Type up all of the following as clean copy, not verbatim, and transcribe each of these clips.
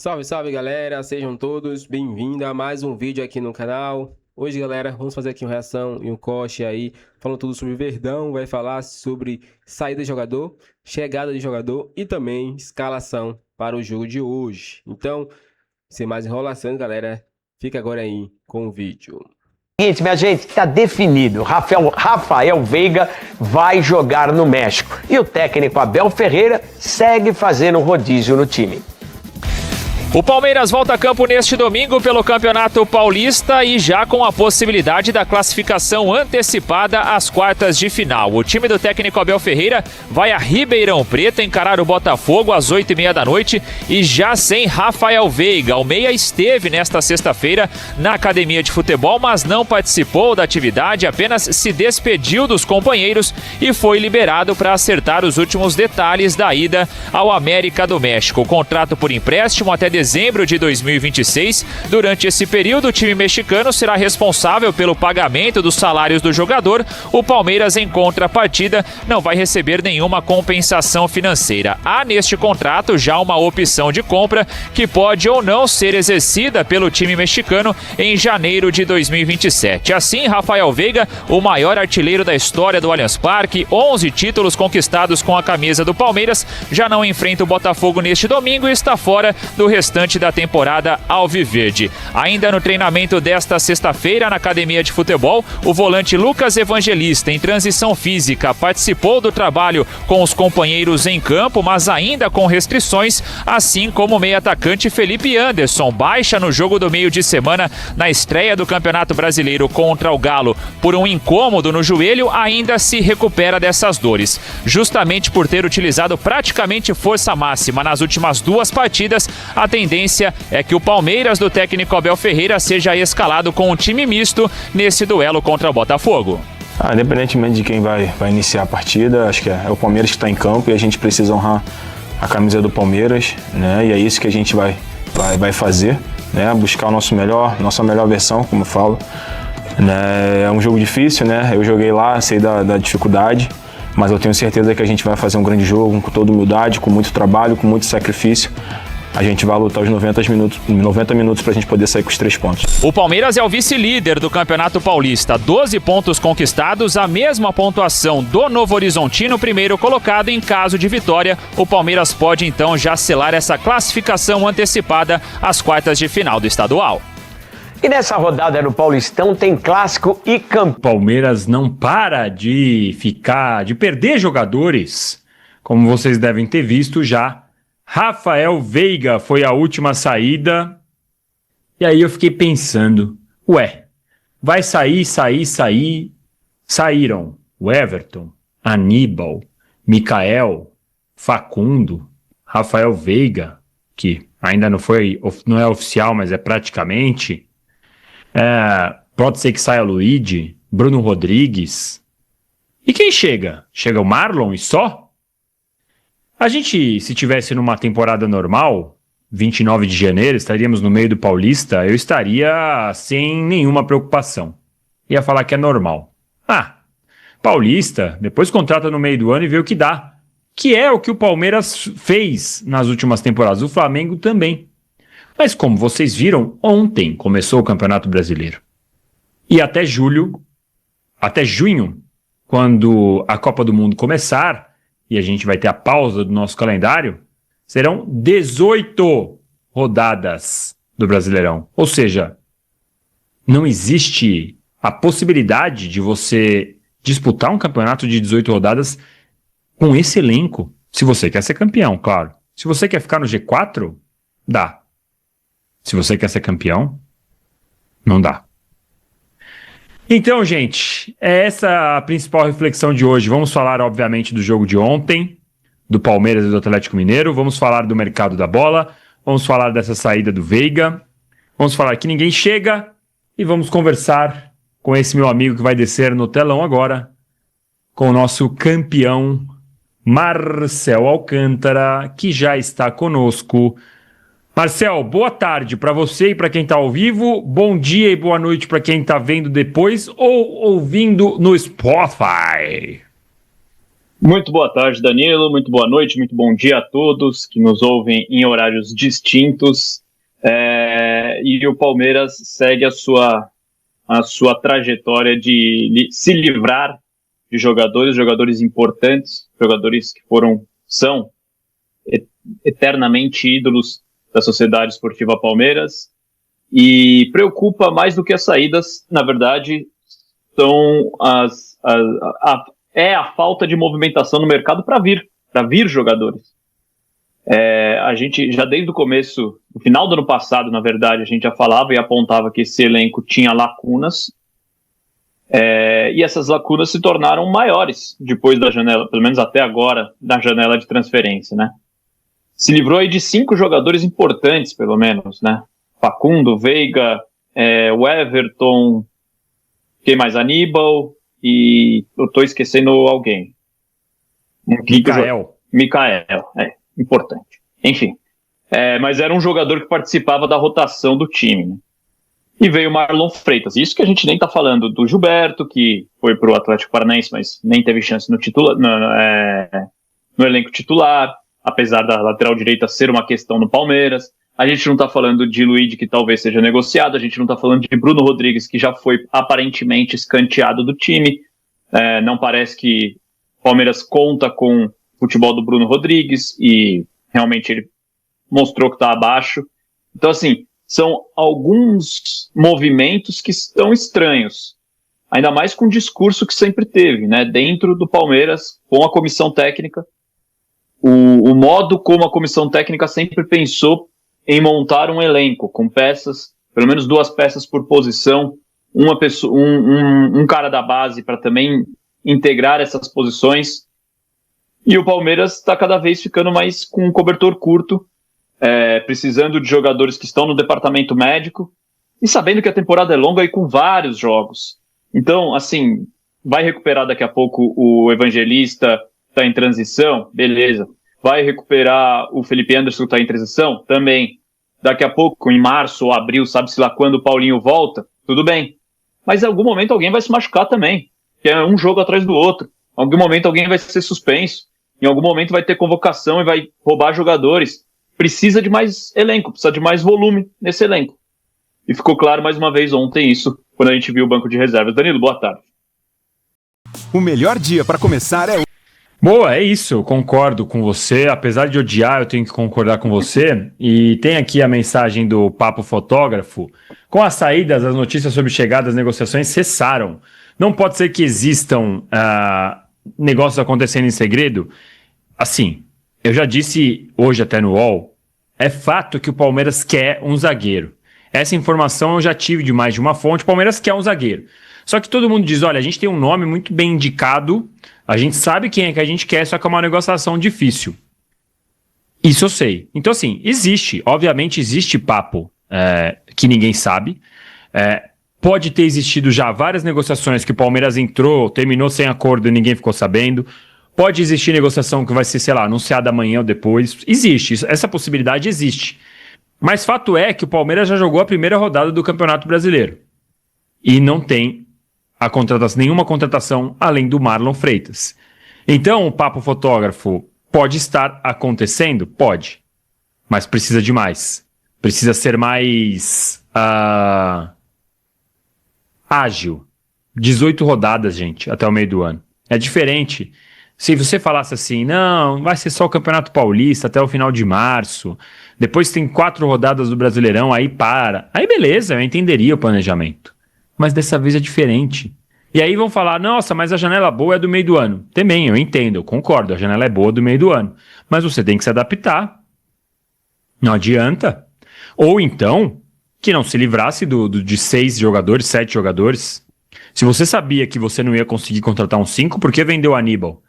Salve, salve galera, sejam todos bem-vindos a mais um vídeo aqui no canal. Hoje, galera, vamos fazer aqui uma reação e um corte aí, falando tudo sobre Verdão, vai falar sobre saída de jogador, chegada de jogador e também escalação para o jogo de hoje. Então, sem mais enrolação, galera, fica agora aí com o vídeo. Minha gente, está definido. Rafael Veiga vai jogar no México. E o técnico Abel Ferreira segue fazendo rodízio no time. O Palmeiras volta a campo neste domingo pelo Campeonato Paulista e já com a possibilidade da classificação antecipada às quartas de final. O time do técnico Abel Ferreira vai a Ribeirão Preto encarar o Botafogo às 8h30 da noite e já sem Rafael Veiga. O meia esteve nesta sexta-feira na academia de futebol, mas não participou da atividade, apenas se despediu dos companheiros e foi liberado para acertar os últimos detalhes da ida ao América do México. O contrato por empréstimo até dezembro de 2026. Durante esse período, o time mexicano será responsável pelo pagamento dos salários do jogador. O Palmeiras, em contrapartida, não vai receber nenhuma compensação financeira. Há neste contrato já uma opção de compra que pode ou não ser exercida pelo time mexicano em janeiro de 2027. Assim, Rafael Veiga, o maior artilheiro da história do Allianz Parque, 11 títulos conquistados com a camisa do Palmeiras, já não enfrenta o Botafogo neste domingo e está fora do restante da temporada alviverde. Ainda no treinamento desta sexta-feira na academia de futebol, o volante Lucas Evangelista, em transição física, participou do trabalho com os companheiros em campo, mas ainda com restrições, assim como o meio-atacante Felipe Anderson, baixa no jogo do meio de semana na estreia do Campeonato Brasileiro contra o Galo por um incômodo no joelho, ainda se recupera dessas dores. Justamente por ter utilizado praticamente força máxima nas últimas duas partidas, a tendência é que o Palmeiras do técnico Abel Ferreira seja escalado com um time misto nesse duelo contra o Botafogo. Independentemente de quem vai iniciar a partida, acho que é o Palmeiras que está em campo e a gente precisa honrar a camisa do Palmeiras, né? E é isso que a gente vai fazer, né? Buscar o nossa melhor versão, como eu falo. Né? É um jogo difícil, né? Eu joguei lá, sei da dificuldade, mas eu tenho certeza que a gente vai fazer um grande jogo com toda humildade, com muito trabalho, com muito sacrifício. A gente vai lutar os 90 minutos para a gente poder sair com os 3 pontos. O Palmeiras é o vice-líder do Campeonato Paulista. 12 pontos conquistados, a mesma pontuação do Novo Horizontino, primeiro colocado. Em caso de vitória, o Palmeiras pode então já selar essa classificação antecipada às quartas de final do estadual. E nessa rodada no Paulistão tem clássico e campo. Palmeiras não para de perder jogadores, como vocês devem ter visto já. Rafael Veiga foi a última saída. E aí eu fiquei pensando, vai sair. Saíram o Everton, Aníbal, Mikael, Facundo, Rafael Veiga, que ainda não é oficial, mas é praticamente. Pode ser que saia Luigi, Bruno Rodrigues. E quem chega? Chega o Marlon e só? A gente, se tivesse numa temporada normal, 29 de janeiro, estaríamos no meio do Paulista, eu estaria sem nenhuma preocupação. Ia falar que é normal. Paulista, depois contrata no meio do ano e vê o que dá. Que é o que o Palmeiras fez nas últimas temporadas, o Flamengo também. Mas como vocês viram, ontem começou o Campeonato Brasileiro. E até junho, quando a Copa do Mundo começar, e a gente vai ter a pausa do nosso calendário, serão 18 rodadas do Brasileirão. Ou seja, não existe a possibilidade de você disputar um campeonato de 18 rodadas com esse elenco. Se você quer ser campeão, claro. Se você quer ficar no G4, dá. Se você quer ser campeão, não dá. Então, gente, é essa a principal reflexão de hoje. Vamos falar, obviamente, do jogo de ontem, do Palmeiras e do Atlético Mineiro. Vamos falar do mercado da bola. Vamos falar dessa saída do Veiga. Vamos falar que ninguém chega. E vamos conversar com esse meu amigo que vai descer no telão agora, com o nosso campeão Marcel Alcântara, que já está conosco. Marcel, boa tarde para você e para quem está ao vivo, bom dia e boa noite para quem está vendo depois ou ouvindo no Spotify. Muito boa tarde, Danilo. Muito boa noite, muito bom dia a todos que nos ouvem em horários distintos. E o Palmeiras segue a sua trajetória de se livrar de jogadores importantes, jogadores que são eternamente ídolos da Sociedade Esportiva Palmeiras. E preocupa mais do que as saídas, na verdade, são a falta de movimentação no mercado para vir jogadores. A gente já desde o começo, no final do ano passado, na verdade, a gente já falava e apontava que esse elenco tinha lacunas, e essas lacunas se tornaram maiores depois da janela, pelo menos até agora, da janela de transferência, né? Se livrou aí de 5 jogadores importantes, pelo menos, né? Facundo, Veiga, o Everton, quem mais? Aníbal, e eu estou esquecendo alguém. Mikael, importante. Enfim, mas era um jogador que participava da rotação do time, né? E veio o Marlon Freitas. Isso que a gente nem está falando do Gilberto, que foi para o Atlético Paranaense, mas nem teve chance no elenco titular, apesar da lateral direita ser uma questão no Palmeiras. A gente não está falando de Luiz, que talvez seja negociado. A gente não está falando de Bruno Rodrigues, que já foi aparentemente escanteado do time. Não parece que o Palmeiras conta com o futebol do Bruno Rodrigues e realmente ele mostrou que está abaixo. Então, assim, são alguns movimentos que estão estranhos, ainda mais com o discurso que sempre teve, né, dentro do Palmeiras, com a comissão técnica, o modo como a comissão técnica sempre pensou em montar um elenco com peças, pelo menos 2 peças por posição, um cara da base para também integrar essas posições, e o Palmeiras está cada vez ficando mais com um cobertor curto, precisando de jogadores que estão no departamento médico, e sabendo que a temporada é longa e com vários jogos. Então, assim, vai recuperar daqui a pouco o Evangelista, está em transição, beleza. Vai recuperar o Felipe Anderson, que está em transição, também. Daqui a pouco, em março ou abril, sabe-se lá quando o Paulinho volta, tudo bem. Mas em algum momento alguém vai se machucar também, que é um jogo atrás do outro. Em algum momento alguém vai ser suspenso, em algum momento vai ter convocação e vai roubar jogadores. Precisa de mais elenco, precisa de mais volume nesse elenco. E ficou claro mais uma vez ontem isso, quando a gente viu o banco de reservas. Danilo, boa tarde. O melhor dia para começar é... Boa, é isso, eu concordo com você. Apesar de odiar, eu tenho que concordar com você. E tem aqui a mensagem do Papo Fotógrafo. Com as saídas, as notícias sobre chegadas, as negociações cessaram. Não pode ser que existam negócios acontecendo em segredo. Assim, eu já disse hoje até no UOL, é fato que o Palmeiras quer um zagueiro. Essa informação eu já tive de mais de uma fonte, o Palmeiras quer um zagueiro. Só que todo mundo diz, olha, a gente tem um nome muito bem indicado, a gente sabe quem é que a gente quer, só que é uma negociação difícil. Isso eu sei. Então, assim, obviamente existe papo que ninguém sabe. Pode ter existido já várias negociações que o Palmeiras entrou, terminou sem acordo e ninguém ficou sabendo. Pode existir negociação que vai ser, sei lá, anunciada amanhã ou depois. Existe, essa possibilidade existe. Mas fato é que o Palmeiras já jogou a primeira rodada do Campeonato Brasileiro. E não tem nenhuma contratação além do Marlon Freitas. Então, o Papo Fotógrafo pode estar acontecendo? Pode. Mas precisa de mais. Precisa ser mais ágil. 18 rodadas, gente, até o meio do ano. É diferente. Se você falasse assim, não, vai ser só o Campeonato Paulista até o final de março, depois tem 4 rodadas do Brasileirão, aí para. Aí beleza, eu entenderia o planejamento. Mas dessa vez é diferente. E aí vão falar, nossa, mas a janela boa é do meio do ano. Também, eu entendo, eu concordo, a janela é boa do meio do ano. Mas você tem que se adaptar. Não adianta. Ou então, que não se livrasse de 6 jogadores, 7 jogadores. Se você sabia que você não ia conseguir contratar um 5, por que vendeu o Aníbal?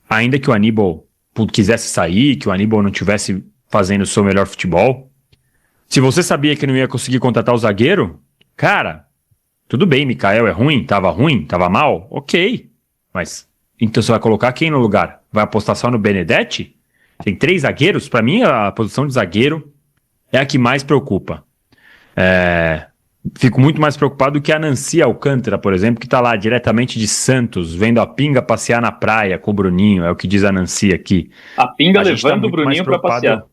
Ainda que o Aníbal quisesse sair, que o Aníbal não estivesse fazendo o seu melhor futebol. Se você sabia que não ia conseguir contratar o zagueiro, cara, tudo bem, Mikael é ruim, tava mal, ok. Mas, então você vai colocar quem no lugar? Vai apostar só no Benedetti? Tem 3 zagueiros? Pra mim, a posição de zagueiro é a que mais preocupa. fico muito mais preocupado do que a Nancy Alcântara, por exemplo, que está lá diretamente de Santos, vendo a Pinga passear na praia com o Bruninho, é o que diz a Nancy aqui. A Pinga A gente tá levando o muito mais Bruninho pra preocupado- passear.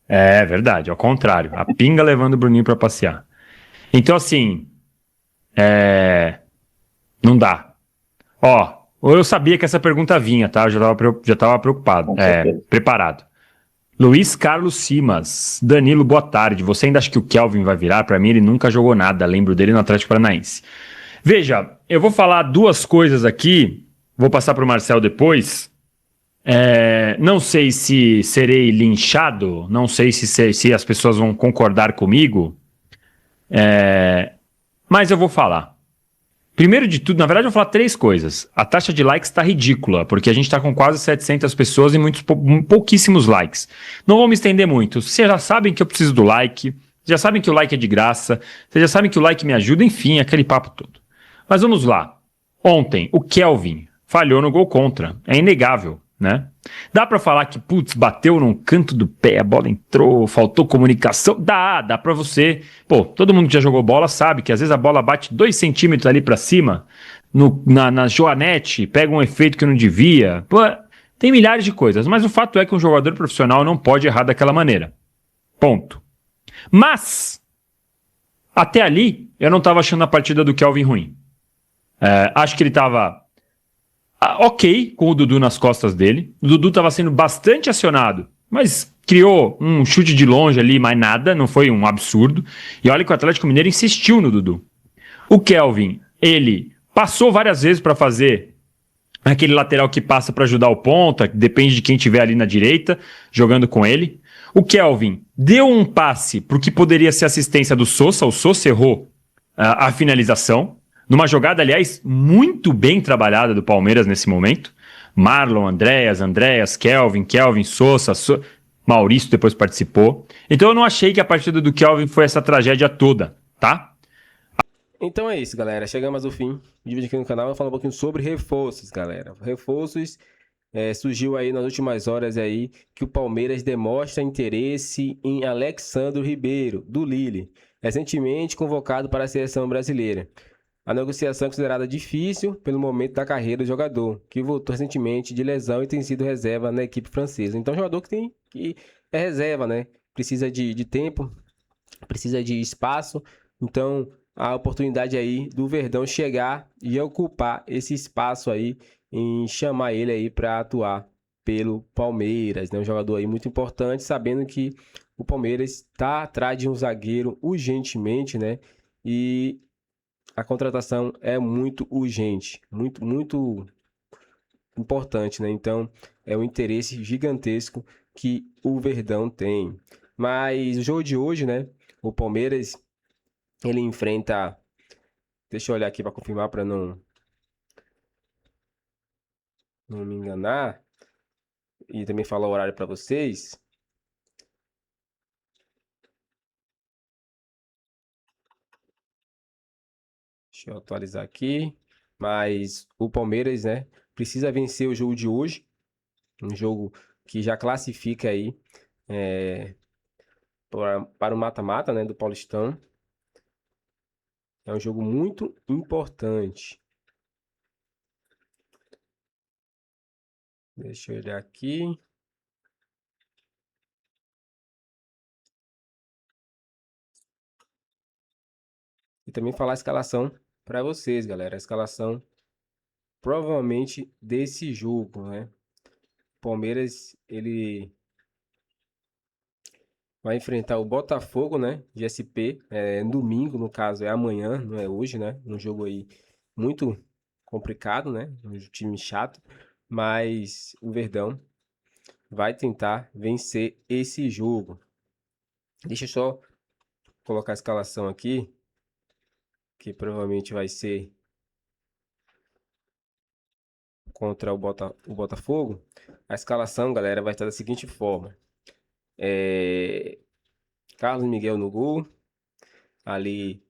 É verdade, ao contrário. A Pinga levando o Bruninho para passear. Então, assim, não dá. Ó, eu sabia que essa pergunta vinha, tá? Eu já tava preocupado, Com certeza. preparado. Luiz Carlos Simas. Danilo, boa tarde. Você ainda acha que o Kelvin vai virar? Pra mim, ele nunca jogou nada. Lembro dele no Atlético Paranaense. Veja, eu vou falar duas coisas aqui. Vou passar pro Marcel depois. Não sei se serei linchado. Não sei se as pessoas vão concordar comigo. Mas eu vou falar. Primeiro de tudo, na verdade eu vou falar três coisas. A taxa de likes está ridícula, porque a gente está com quase 700 pessoas e pouquíssimos likes. Não vou me estender muito. Vocês já sabem que eu preciso do like, vocês já sabem que o like é de graça, vocês já sabem que o like me ajuda, enfim, aquele papo todo. Mas vamos lá. Ontem, o Kelvin falhou no gol contra. É inegável, né? Dá pra falar que, putz, bateu num canto do pé, a bola entrou, faltou comunicação? Dá pra você. Pô, todo mundo que já jogou bola sabe que às vezes a bola bate 2 centímetros ali pra cima, na joanete, pega um efeito que não devia. Pô, tem milhares de coisas, mas o fato é que um jogador profissional não pode errar daquela maneira. Ponto. Mas, até ali, eu não tava achando a partida do Kelvin ruim. Acho que ele tava ok com o Dudu nas costas dele. O Dudu estava sendo bastante acionado, mas criou um chute de longe ali, mais nada, não foi um absurdo. E olha que o Atlético Mineiro insistiu no Dudu. O Kelvin, ele passou várias vezes para fazer aquele lateral que passa para ajudar o ponta, depende de quem tiver ali na direita, jogando com ele. O Kelvin deu um passe para o que poderia ser assistência do Sousa, o Sousa errou a finalização. Numa jogada, aliás, muito bem trabalhada do Palmeiras nesse momento. Marlon, Andréas, Kelvin, Sousa, Maurício depois participou. Então eu não achei que a partida do Kelvin foi essa tragédia toda, tá? Então é isso, galera. Chegamos ao fim do vídeo aqui no canal. Eu vou falar um pouquinho sobre reforços, galera. Reforços, surgiu aí nas últimas horas aí que o Palmeiras demonstra interesse em Alexandro Ribeiro, do Lille, recentemente convocado para a seleção brasileira. A negociação é considerada difícil pelo momento da carreira do jogador, que voltou recentemente de lesão e tem sido reserva na equipe francesa. Então, jogador que é reserva, né? Precisa de tempo, precisa de espaço. Então, a oportunidade aí do Verdão chegar e ocupar esse espaço aí, em chamar ele aí para atuar pelo Palmeiras, né? Um jogador aí muito importante, sabendo que o Palmeiras está atrás de um zagueiro urgentemente, né? E a contratação é muito urgente, muito importante, né? Então, é um interesse gigantesco que o Verdão tem. Mas o jogo de hoje, né? O Palmeiras, ele enfrenta... Deixa eu olhar aqui para confirmar, para não me enganar. E também falar o horário para vocês. Deixa eu atualizar aqui. Mas o Palmeiras, né, precisa vencer o jogo de hoje. Um jogo que já classifica aí para o mata-mata, né, do Paulistão. É um jogo muito importante. Deixa eu olhar aqui. E também falar a escalação para vocês, galera. A escalação provavelmente desse jogo, né? Palmeiras, ele vai enfrentar o Botafogo, né? De SP, domingo, no caso, é amanhã, não é hoje, né? Um jogo aí muito complicado, né? Um time chato, mas o Verdão vai tentar vencer esse jogo. Deixa eu só colocar a escalação aqui, que provavelmente vai ser contra o Botafogo. A escalação, galera, vai estar da seguinte forma. Carlos Miguel no gol. Ali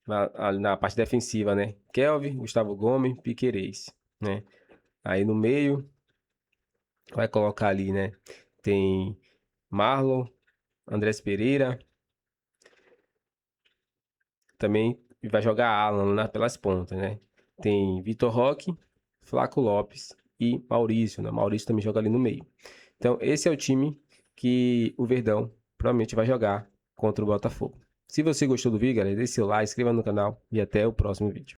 na parte defensiva, né? Kelvin, Gustavo Gomes, Piquerez, né? Aí no meio, vai colocar ali, né? Tem Marlon, Andrés Pereira, também vai jogar Alan pelas pontas, né? Tem Vitor Roque, Flaco Lopes e Maurício, né? Maurício também joga ali no meio. Então, esse é o time que o Verdão provavelmente vai jogar contra o Botafogo. Se você gostou do vídeo, galera, deixe seu like, inscreva no canal e até o próximo vídeo.